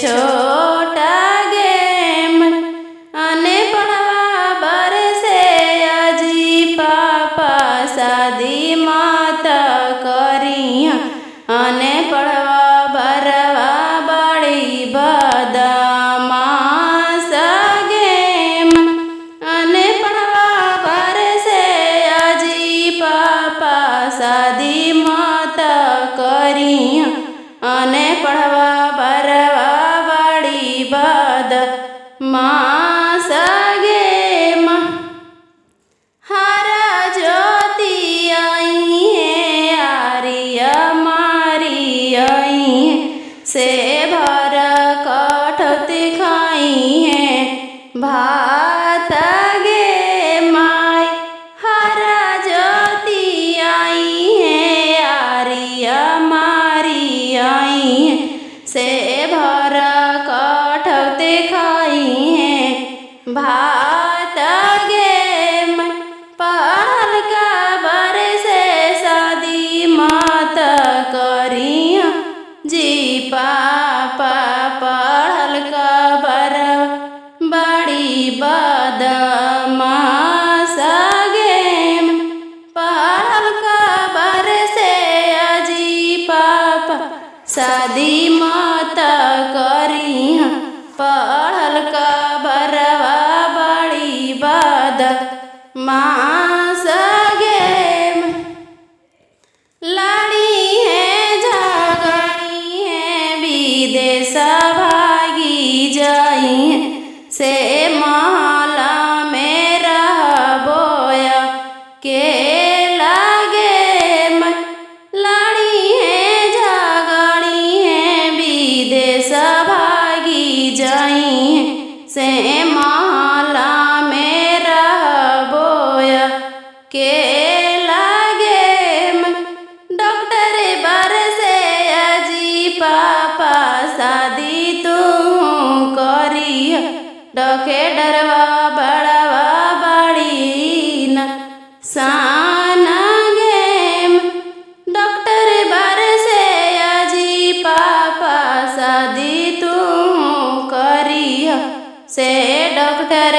छोटा गेम अने पढ़वा बरसे अजी पापा शादी माता करिया अने पढ़वा भरवा बड़ी बदमाश गेम अने पढ़वा बरसे अजी पापा शादी माता करिया अने पढ़वा भरवा बड़ी बदमाश गेम। हरा ज्योति आई है आर्य मारी आई है से भर कठौती खाई है भात गे माई। हरा ज्योति आई है आर्य मारी आई है से भर कठौती खाई है भात गे माई। पढ़ल का बरसे शादी मात करिया जी पापा पढ़ल का बर बड़ी बदमाश गेम। पढ़ल का बरसे अजी पापा शादी मात करिया पढ़ल का बरवा बड़ी बदमाश गेम। लड़ी है झगड़ी है विदेश भागी जाई है से महला में रहबोया के लागे मैं। लड़ी है झगड़ी है विदेश भागी जाई है से महला में रहबोया के लागे मैं। डॉक्टर बरसे अजी पापा शादी तू करिया डके डरवा बड़वा बड़ी न सान गेम। डॉक्टर बरसे अजी पापा शादी तू करिया से डॉक्टर